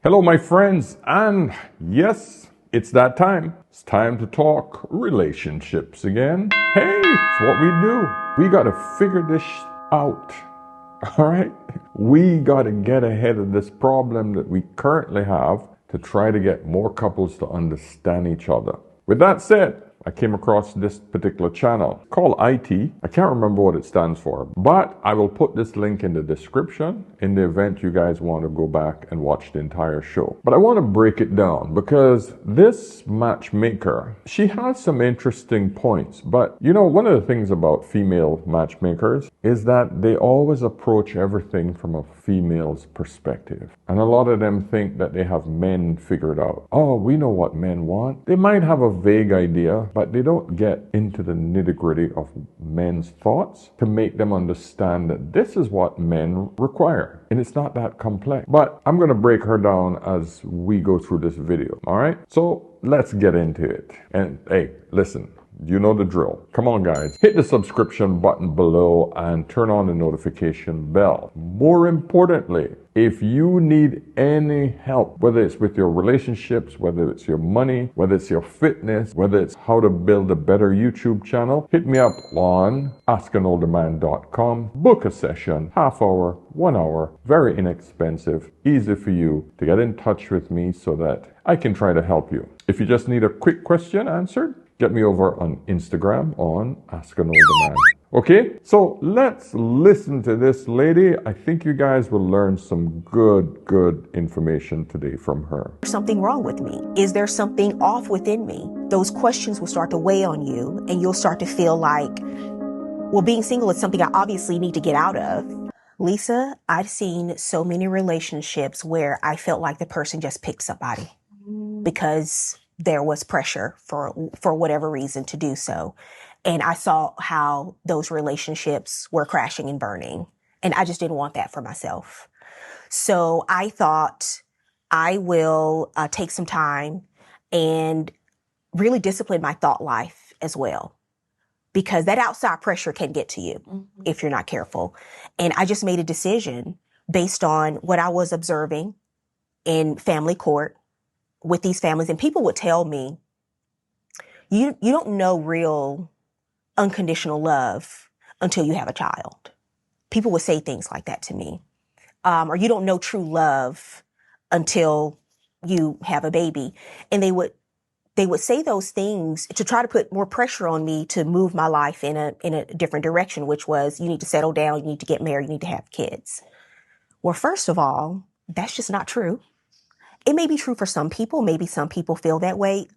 Hello, my friends, and yes, it's that time. It's time to talk relationships again. Hey, it's what we do. We got to figure this out. All right? We got to get ahead of this problem that we currently have to try to get more couples to understand each other. With that said, I came across this particular channel called IT. I can't remember what it stands for, but I will put this link in the description in the event you guys want to go back and watch the entire show. But I want to break it down because this matchmaker, she has some interesting points. But you know, one of the things about female matchmakers is that they always approach everything from a female's perspective. And a lot of them think that they have men figured out. Oh, we know what men want. They might have a vague idea, but they don't get into the nitty-gritty of men's thoughts to make them understand that this is what men require. And it's not that complex. But I'm going to break her down as we go through this video. All right? So let's get into it. And hey, listen. You know the drill. Come on, guys. Hit the subscription button below and turn on the notification bell. More importantly, if you need any help, whether it's with your relationships, whether it's your money, whether it's your fitness, whether it's how to build a better YouTube channel, hit me up on askanolderman.com. Book a session, half hour, 1 hour, very inexpensive, easy for you to get in touch with me so that I can try to help you. If you just need a quick question answered, get me over on Instagram on Ask an Older Man. Okay, so let's listen to this lady. I think you guys will learn some good information today from her. Something wrong with me? Is there something off within me? Those questions will start to weigh on you and you'll start to feel like, well, being single is something I obviously need to get out of. Lisa, I've seen so many relationships where I felt like the person just picked somebody because there was pressure for whatever reason to do so. And I saw how those relationships were crashing and burning. And I just didn't want that for myself. So I thought I will take some time and really discipline my thought life as well. Because that outside pressure can get to you if you're not careful. And I just made a decision based on what I was observing in family court with these families. And people would tell me, you don't know real unconditional love until you have a child. People would say things like that to me. Or you don't know true love until you have a baby. And they would say those things to try to put more pressure on me to move my life in a different direction, which was you need to settle down, you need to get married, you need to have kids. Well, first of all, that's just not true. It may be true for some people. Maybe some people feel that way.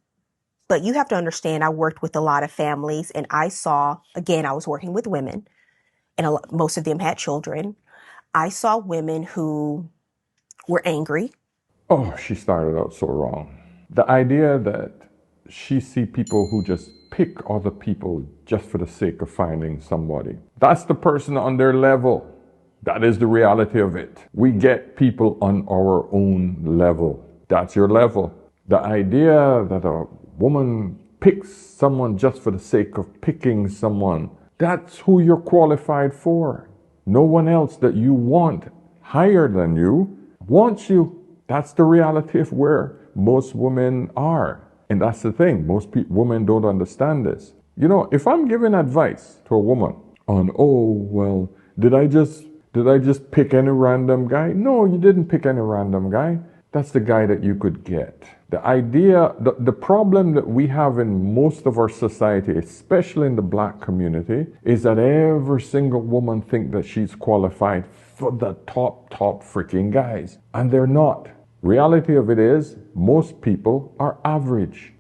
But you have to understand, I worked with a lot of families and I saw, again, I was working with women and most of them had children. I saw women who were angry. Oh, she started out so wrong. The idea that she see people who just pick other people just for the sake of finding somebody. That's the person on their level. That is the reality of it. We get people on our own level. That's your level. The idea that a woman picks someone just for the sake of picking someone, that's who you're qualified for. No one else that you want higher than you wants you. That's the reality of where most women are. And that's the thing. Most women don't understand this. You know, if I'm giving advice to a woman on, oh, well, did I just pick any random guy? No, you didn't pick any random guy. That's the guy that you could get. The idea, the problem that we have in most of our society, especially in the black community, is that every single woman thinks that she's qualified for the top freaking guys. And they're not. Reality of it is, most people are average,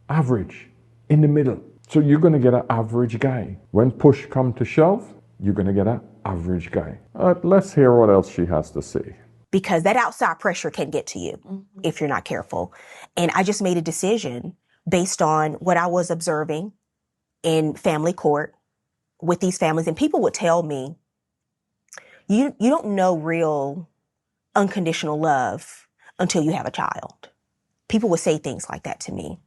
in the middle. So you're going to get an average guy. When push comes to shove, you're going to get an average guy. Let's hear what else she has to say. Because that outside pressure can get to you if you're not careful. And I just made a decision based on what I was observing in family court with these families. And people would tell me, you don't know real unconditional love until you have a child. People would say things like that to me.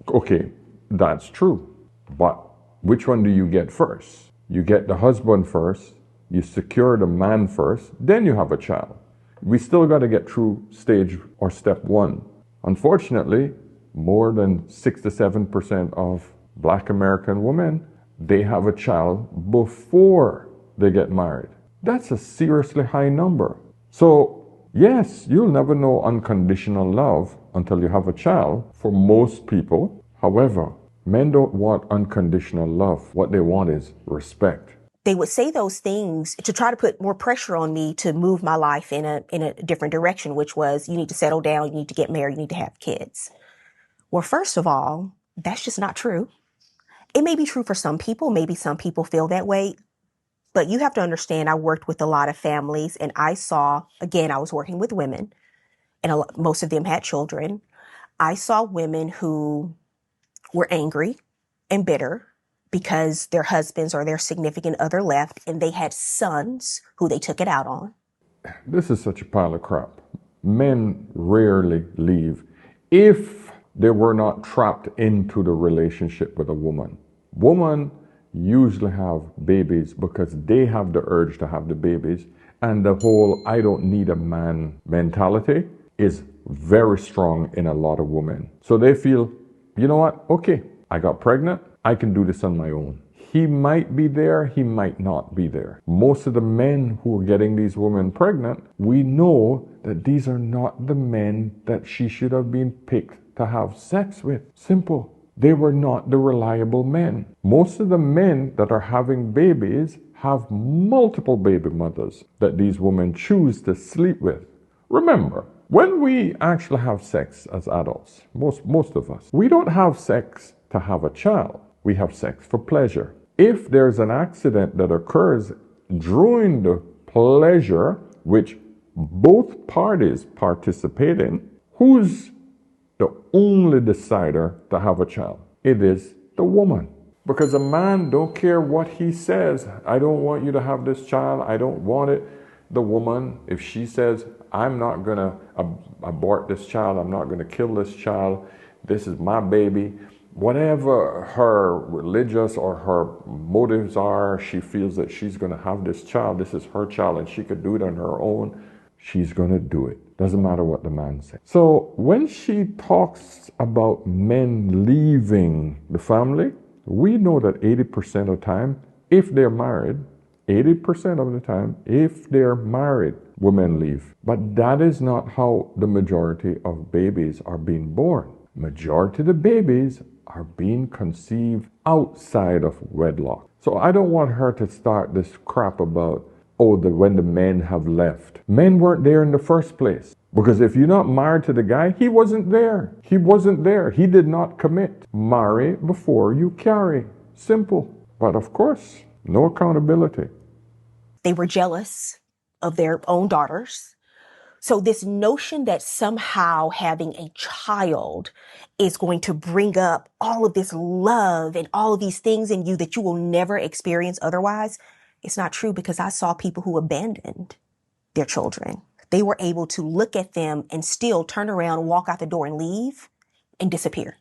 Okay, that's true. But which one do you get first? You get the husband first, you secure the man first, then you have a child. We still got to get through stage or step one. Unfortunately, more than 67% of Black American women, they have a child before they get married. That's a seriously high number. So, yes, you'll never know unconditional love until you have a child for most people. However, men don't want unconditional love. What they want is respect. They would say those things to try to put more pressure on me to move my life in a different direction, which was, you need to settle down, you need to get married, you need to have kids. Well, first of all, that's just not true. It may be true for some people. Maybe some people feel that way. But you have to understand, I worked with a lot of families, and I saw, again, I was working with women, and most of them had children. I saw women who were angry and bitter because their husbands or their significant other left, and they had sons who they took it out on. This is such a pile of crap. Men rarely leave if they were not trapped into the relationship with a woman. Women usually have babies because they have the urge to have the babies, and the whole I don't need a man mentality is very strong in a lot of women. So they feel, you know what? Okay, I got pregnant. I can do this on my own. He might be there, he might not be there. Most of the men who are getting these women pregnant, we know that these are not the men that she should have been picked to have sex with. Simple. They were not the reliable men. Most of the men that are having babies have multiple baby mothers that these women choose to sleep with. Remember, when we actually have sex as adults, most of us, we don't have sex to have a child. We have sex for pleasure. If there's an accident that occurs during the pleasure, which both parties participate in, who's the only decider to have a child? It is the woman. Because a man don't care what he says. I don't want you to have this child. I don't want it. The woman, if she says, I'm not going to abort this child, I'm not going to kill this child, this is my baby, whatever her religious or her motives are, she feels that she's going to have this child, this is her child, and she could do it on her own, she's going to do it. Doesn't matter what the man says. So when she talks about men leaving the family, we know that 80% of the time, if they're married, 80% of the time, if they're married, women leave. But that is not how the majority of babies are being born. Majority of the babies are being conceived outside of wedlock. So I don't want her to start this crap about, when the men have left. Men weren't there in the first place. Because if you're not married to the guy, he wasn't there. He wasn't there. He did not commit. Marry before you carry. Simple. But of course, no accountability. They were jealous of their own daughters. So this notion that somehow having a child is going to bring up all of this love and all of these things in you that you will never experience otherwise, it's not true, because I saw people who abandoned their children. They were able to look at them and still turn around, walk out the door and leave and disappear.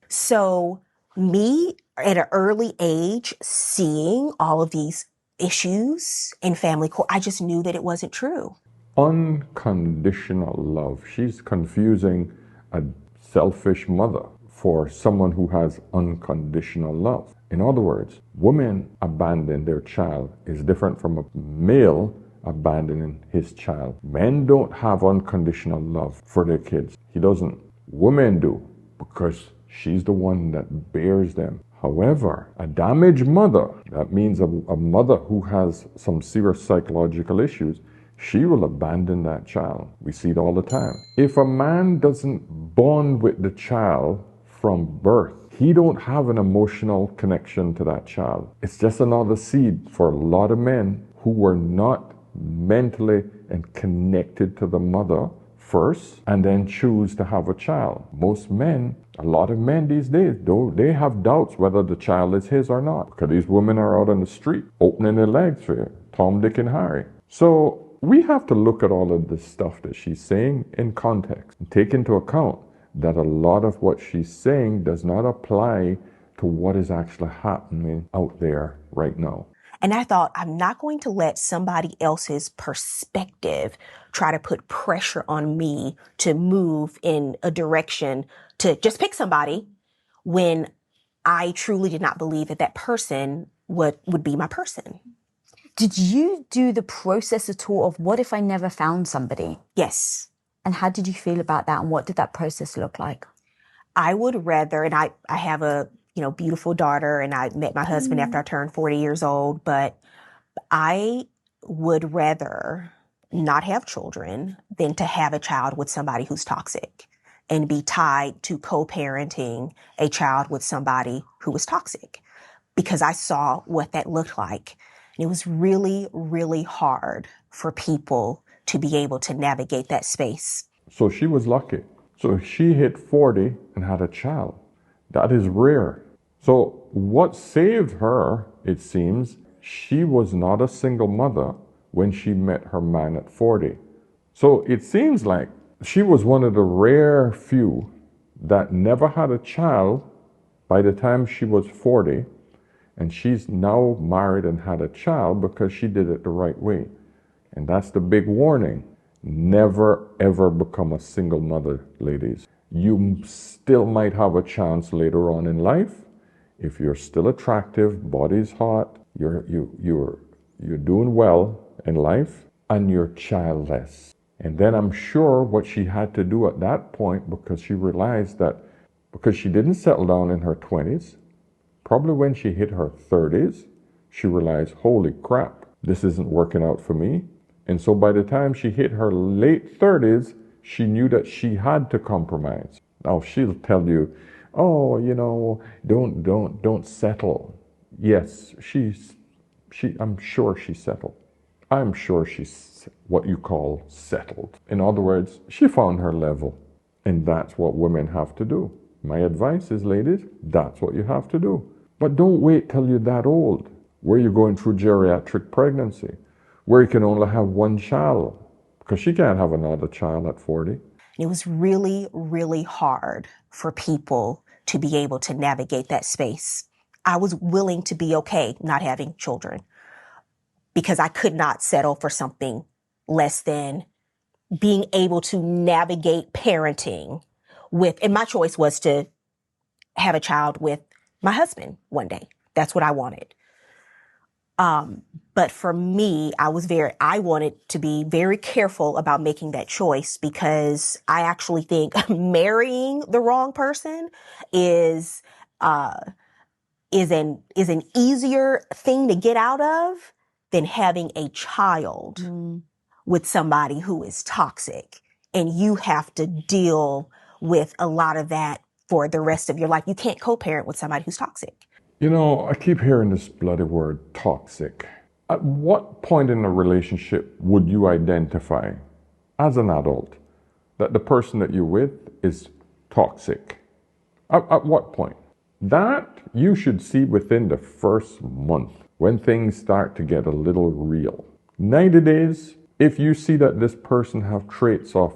So me at an early age, seeing all of these issues in family court, I just knew that it wasn't true. Unconditional love. She's confusing a selfish mother for someone who has unconditional love. In other words, women abandon their child is different from a male abandoning his child. Men don't have unconditional love for their kids. He doesn't. Women do, because she's the one that bears them. However, a damaged mother, that means a mother who has some serious psychological issues, she will abandon that child. We see it all the time. If a man doesn't bond with the child from birth, he don't have an emotional connection to that child. It's just another seed for a lot of men who were not mentally and connected to the mother first and then choose to have a child. Most men, a lot of men these days, though, they have doubts whether the child is his or not, because these women are out on the street opening their legs for Tom, Dick, and Harry. So we have to look at all of this stuff that she's saying in context and take into account that a lot of what she's saying does not apply to what is actually happening out there right now. And I thought, I'm not going to let somebody else's perspective try to put pressure on me to move in a direction to just pick somebody when I truly did not believe that that person would be my person. Did you do the process at all of what if I never found somebody? Yes. And how did you feel about that? And what did that process look like? I would rather, and I have a, beautiful daughter, and I met my husband after I turned 40 years old, but I would rather not have children than to have a child with somebody who's toxic and be tied to co-parenting a child with somebody who was toxic, because I saw what that looked like. And it was really, really hard for people to be able to navigate that space. So she was lucky. So she hit 40 and had a child. That is rare. So what saved her, it seems, she was not a single mother when she met her man at 40. So it seems like she was one of the rare few that never had a child by the time she was 40, and she's now married and had a child because she did it the right way. And that's the big warning. Never, ever become a single mother, ladies. You still might have a chance later on in life. If you're still attractive, body's hot, you're doing well in life, and you're childless. And then I'm sure what she had to do at that point, because she realized that because she didn't settle down in her 20s, probably when she hit her 30s, she realized, holy crap, this isn't working out for me. And so by the time she hit her late 30s, she knew that she had to compromise. Now she'll tell you, oh, don't settle. Yes, I'm sure she settled. I'm sure she's what you call settled. In other words, she found her level. And that's what women have to do. My advice is, ladies, that's what you have to do. But don't wait till you're that old, where you're going through geriatric pregnancy, where you can only have one child, because she can't have another child at 40. It was really, really hard for people to be able to navigate that space. I was willing to be okay not having children because I could not settle for something less than being able to navigate parenting with, and my choice was to have a child with my husband one day. That's what I wanted. But for me, I wanted to be very careful about making that choice, because I actually think marrying the wrong person is an easier thing to get out of than having a child with somebody who is toxic. And you have to deal with a lot of that for the rest of your life. You can't co-parent with somebody who's toxic. I keep hearing this bloody word, toxic. At what point in a relationship would you identify, as an adult, that the person that you're with is toxic? At what point? That you should see within the first month, when things start to get a little real. 90 days, if you see that this person have traits of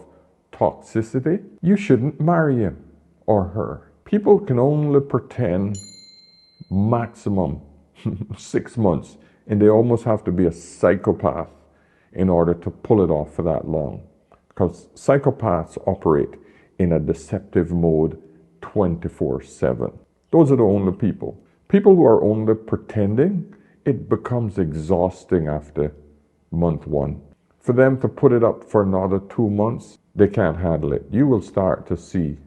toxicity, you shouldn't marry him or her. People can only pretend maximum 6 months, and they almost have to be a psychopath in order to pull it off for that long, because psychopaths operate in a deceptive mode 24/7. Those are the only people who are only pretending. It becomes exhausting after month 1. For them to put it up for another 2 months, they can't handle it. You will start to see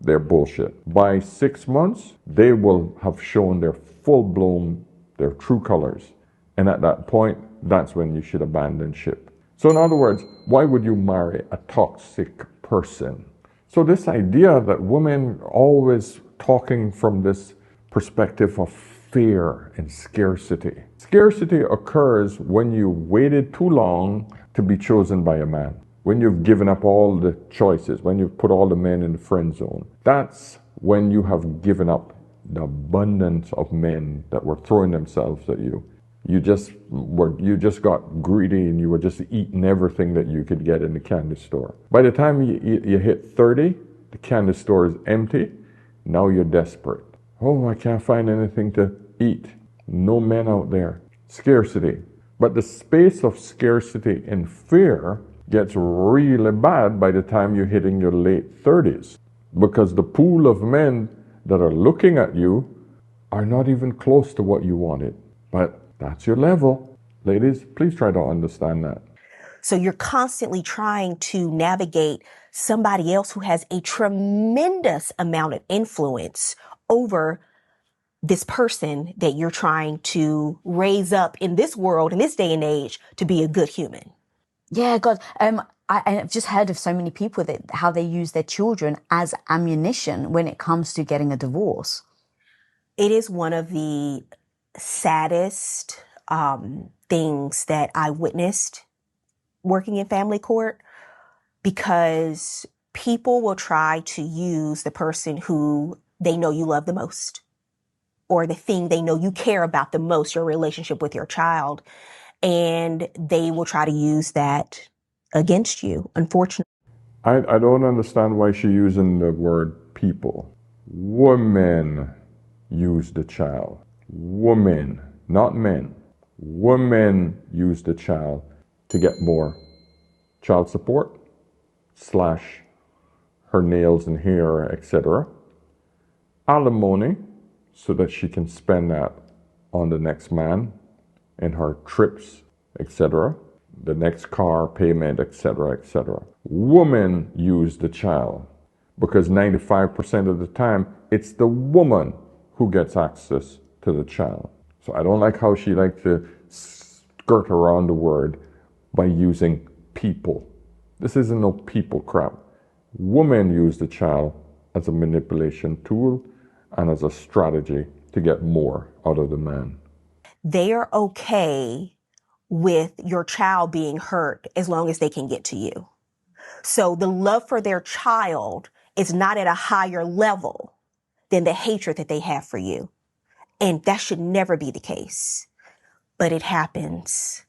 their bullshit. By 6 months, they will have shown their full-blown, their true colors. And at that point, that's when you should abandon ship. So in other words, why would you marry a toxic person? So this idea that women always talking from this perspective of fear and scarcity. Scarcity occurs when you waited too long to be chosen by a man. When you've given up all the choices, when you've put all the men in the friend zone, that's when you have given up the abundance of men that were throwing themselves at you. You just got greedy, and you were just eating everything that you could get in the candy store. By the time you hit 30, the candy store is empty. Now you're desperate. Oh, I can't find anything to eat. No men out there. scarcity. But the space of scarcity and fear gets really bad by the time you're hitting your late 30s, because the pool of men that are looking at you are not even close to what you wanted. But that's your level. Ladies, please try to understand that. So you're constantly trying to navigate somebody else who has a tremendous amount of influence over this person that you're trying to raise up in this world, in this day and age, to be a good human. Yeah, God. I've just heard of so many people that how they use their children as ammunition when it comes to getting a divorce. It is one of the saddest things that I witnessed working in family court, because people will try to use the person who they know you love the most, or the thing they know you care about the most, your relationship with your child, and they will try to use that against you, unfortunately. I don't understand why she's using the word people. Women use the child. Women, not men. Women use the child to get more child support / her nails and hair, etc. Alimony, so that she can spend that on the next man and her trips, etc. The next car payment, etc., etc. Women use the child because 95% of the time it's the woman who gets access to the child. So I don't like how she likes to skirt around the word by using people. This isn't no people crap. Women use the child as a manipulation tool and as a strategy to get more out of the man. They are okay with your child being hurt as long as they can get to you. So the love for their child is not at a higher level than the hatred that they have for you. And that should never be the case. But it happens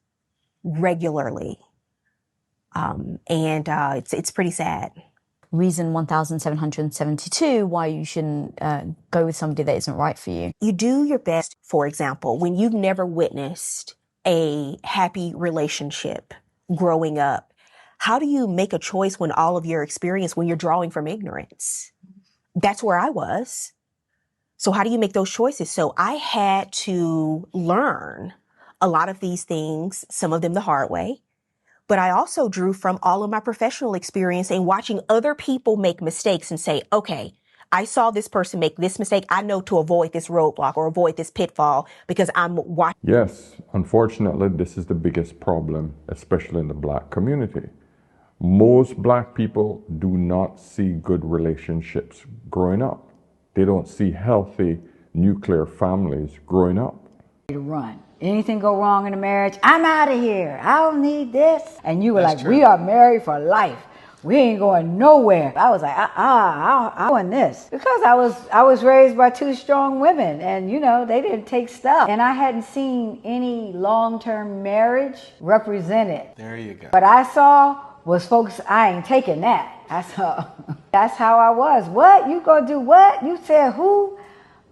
regularly. It's pretty sad. Reason 1772 why you shouldn't go with somebody that isn't right for you. You do your best, for example, when you've never witnessed a happy relationship growing up. How do you make a choice when all of your experience, when you're drawing from ignorance? That's where I was. So how do you make those choices? So I had to learn a lot of these things, some of them the hard way. But I also drew from all of my professional experience and watching other people make mistakes and say, okay, I saw this person make this mistake. I know to avoid this roadblock or avoid this pitfall because I'm watching. Yes, unfortunately, this is the biggest problem, especially in the black community. Most black people do not see good relationships growing up. They don't see healthy nuclear families growing up. To run. Anything go wrong in a marriage, I'm out of here. I don't need this. And you were That's like, true. We are married for life. We ain't going nowhere. I was like, I want this. Because I was raised by two strong women and you know, they didn't take stuff. And I hadn't seen any long-term marriage represented. There you go. What I saw was folks, I ain't taking that. I saw, that's how I was. What? You gonna do what? You said who?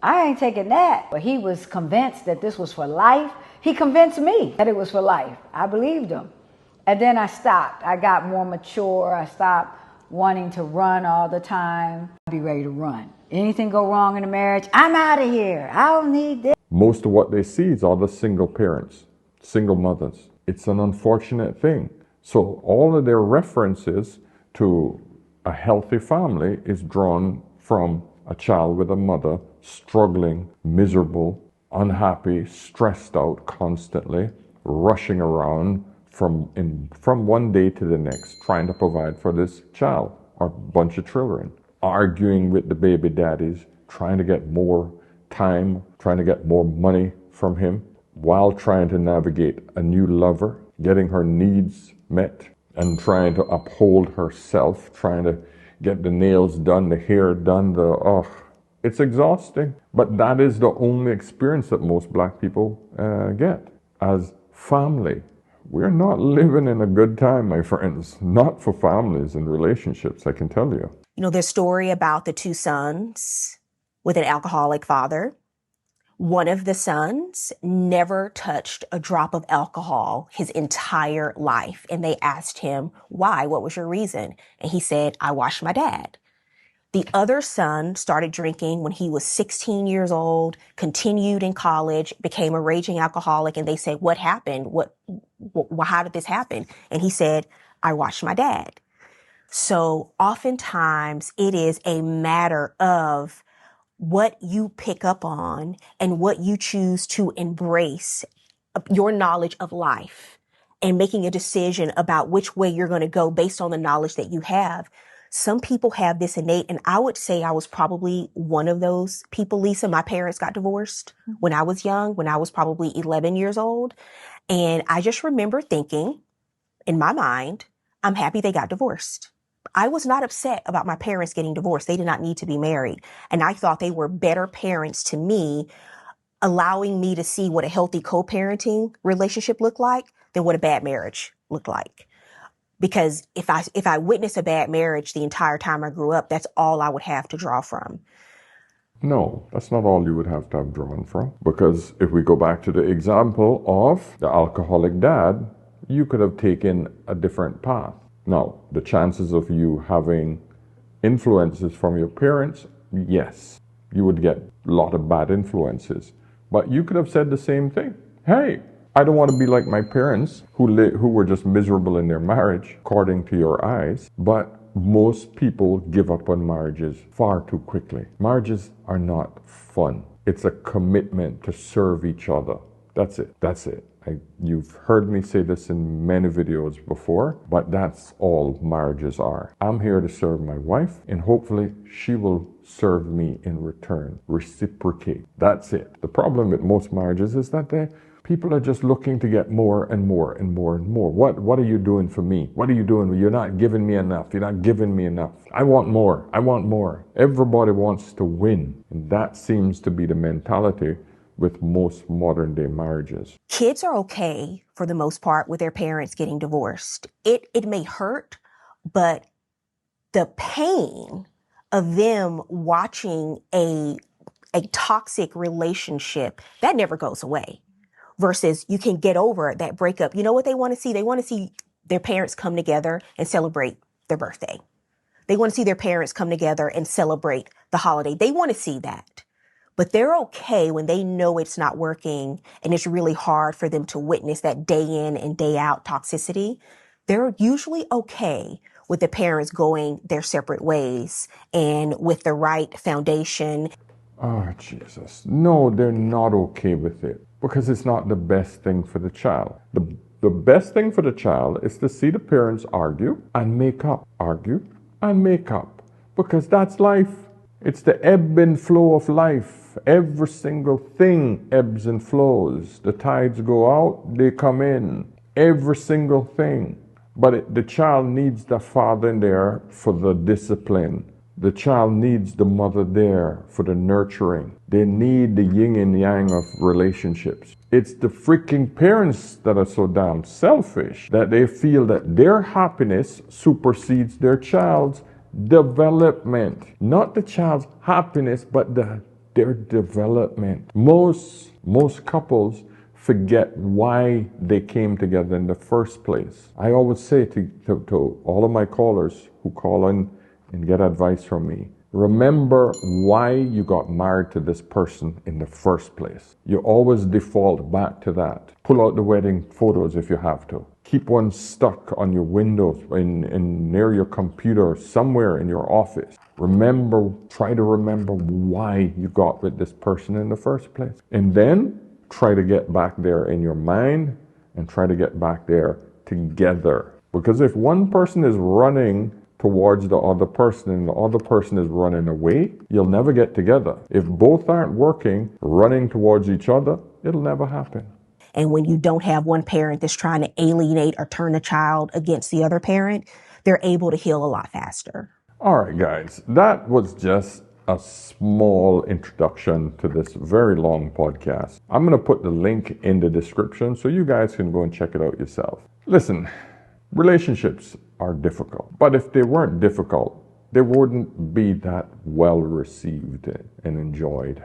I ain't taking that. But he was convinced that this was for life. He convinced me that it was for life. I believed him. And then I stopped. I got more mature. I stopped wanting to run all the time. I'd be ready to run. Anything go wrong in a marriage, I'm out of here. I don't need this. Most of what they see is all the single parents, single mothers. It's an unfortunate thing. So all of their references to a healthy family is drawn from a child with a mother struggling, miserable, unhappy, stressed out constantly, rushing around from one day to the next, trying to provide for this child or bunch of children, arguing with the baby daddies, trying to get more time, trying to get more money from him, while trying to navigate a new lover, getting her needs met, and trying to uphold herself, trying to get the nails done, the hair done, it's exhausting. But that is the only experience that most black people get as family. We're not living in a good time, my friends. Not for families and relationships, I can tell you. You know, there's a story about the two sons with an alcoholic father. One of the sons never touched a drop of alcohol his entire life. And they asked him, why? What was your reason? And he said, I watched my dad. The other son started drinking when he was 16 years old, continued in college, became a raging alcoholic. And they said, what happened? How did this happen? And he said, I watched my dad. So oftentimes it is a matter of what you pick up on and what you choose to embrace, your knowledge of life, and making a decision about which way you're going to go based on the knowledge that you have. Some people have this innate, and I would say I was probably one of those people, Lisa. My parents got divorced when I was young, when I was probably 11 years old. And I just remember thinking in my mind, I'm happy they got divorced. I was not upset about my parents getting divorced. They did not need to be married. And I thought they were better parents to me, allowing me to see what a healthy co-parenting relationship looked like than what a bad marriage looked like. Because if I witnessed a bad marriage the entire time I grew up, that's all I would have to draw from. No, that's not all you would have to have drawn from. Because if we go back to the example of the alcoholic dad, you could have taken a different path. Now, the chances of you having influences from your parents, yes, you would get a lot of bad influences. But you could have said the same thing. Hey, I don't want to be like my parents who were just miserable in their marriage, according to your eyes. But most people give up on marriages far too quickly. Marriages are not fun. It's a commitment to serve each other. That's it. That's it. You've heard me say this in many videos before, but that's all marriages are. I'm here to serve my wife, and hopefully she will serve me in return. Reciprocate. That's it. The problem with most marriages is that people are just looking to get more and more and more and more. What are you doing for me? What are you doing? You're not giving me enough. You're not giving me enough. I want more. I want more. Everybody wants to win. And that seems to be the mentality with most modern day marriages. Kids are okay for the most part with their parents getting divorced. It may hurt, but the pain of them watching a toxic relationship, that never goes away. Versus you can get over that breakup. You know what they want to see? They want to see their parents come together and celebrate their birthday. They want to see their parents come together and celebrate the holiday. They want to see that. But they're okay when they know it's not working and it's really hard for them to witness that day in and day out toxicity. They're usually okay with the parents going their separate ways and with the right foundation. Oh, Jesus. No, they're not okay with it because it's not the best thing for the child. The best thing for the child is to see the parents argue and make up. Argue and make up. Because that's life. It's the ebb and flow of life. Every single thing ebbs and flows. The tides go out, they come in. Every single thing. But the child needs the father in there for the discipline. The child needs the mother there for the nurturing. They need the yin and yang of relationships. It's the freaking parents that are so damn selfish that they feel that their happiness supersedes their child's development. Not the child's happiness, but their development. Most couples forget why they came together in the first place. I always say to all of my callers who call in and get advice from me, remember why you got married to this person in the first place. You always default back to that. Pull out the wedding photos if you have to. Keep one stuck on your windows in near your computer, somewhere in your office. Try to remember why you got with this person in the first place. And then try to get back there in your mind and try to get back there together. Because if one person is running towards the other person and the other person is running away, you'll never get together. If both aren't working, running towards each other, it'll never happen. And when you don't have one parent that's trying to alienate or turn a child against the other parent, they're able to heal a lot faster. All right, guys, that was just a small introduction to this very long podcast. I'm going to put the link in the description so you guys can go and check it out yourself. Listen, relationships are difficult, but if they weren't difficult, they wouldn't be that well received and enjoyed.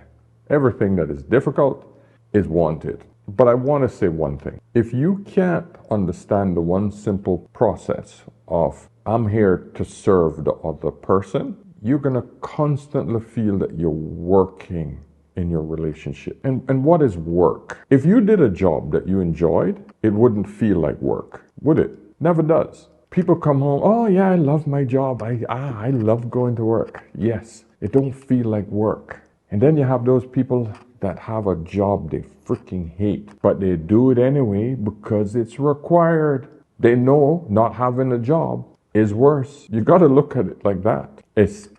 Everything that is difficult is wanted. But I want to say one thing. If you can't understand the one simple process of I'm here to serve the other person, you're going to constantly feel that you're working in your relationship. And what is work? If you did a job that you enjoyed, it wouldn't feel like work, would it? Never does. People come home, oh yeah, I love my job. I love going to work. Yes, it don't feel like work. And then you have those people that have a job they freaking hate, but they do it anyway because it's required. They know not having a job is worse. You got to look at it like that.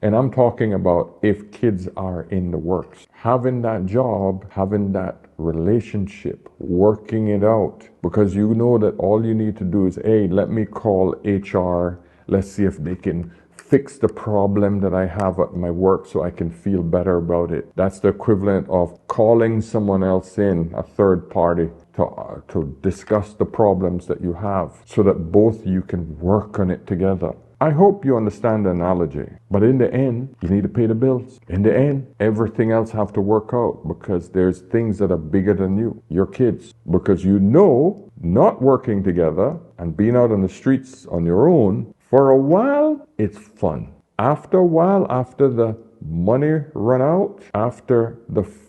And I'm talking about if kids are in the works. Having that job, having that relationship, working it out, because you know that all you need to do is, hey, let me call HR. Let's see if they can fix the problem that I have at my work so I can feel better about it. That's the equivalent of calling someone else in, a third party, to discuss the problems that you have so that both you can work on it together. I hope you understand the analogy, but in the end, you need to pay the bills. In the end, everything else have to work out because there's things that are bigger than you, your kids, because you know not working together and being out on the streets on your own, for a while, it's fun. After a while, after the money run out, after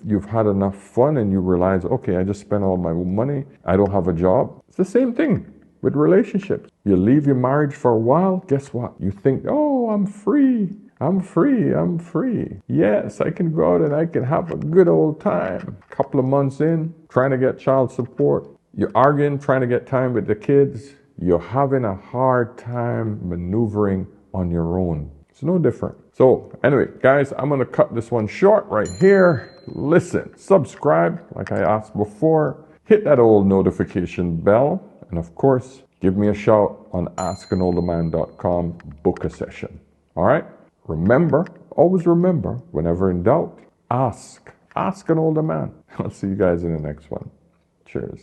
you've had enough fun and you realize, okay, I just spent all my money, I don't have a job. It's the same thing with relationships. You leave your marriage for a while, guess what? You think, oh, I'm free. I'm free. Yes, I can go out and I can have a good old time. A couple of months in, trying to get child support. You're arguing, trying to get time with the kids. You're having a hard time maneuvering on your own. It's no different. So anyway, guys, I'm going to cut this one short right here. Listen, subscribe like I asked before. Hit that old notification bell. And of course, give me a shout on askanolderman.com. Book a session. All right? Remember, always remember, whenever in doubt, ask. Ask an older man. I'll see you guys in the next one. Cheers.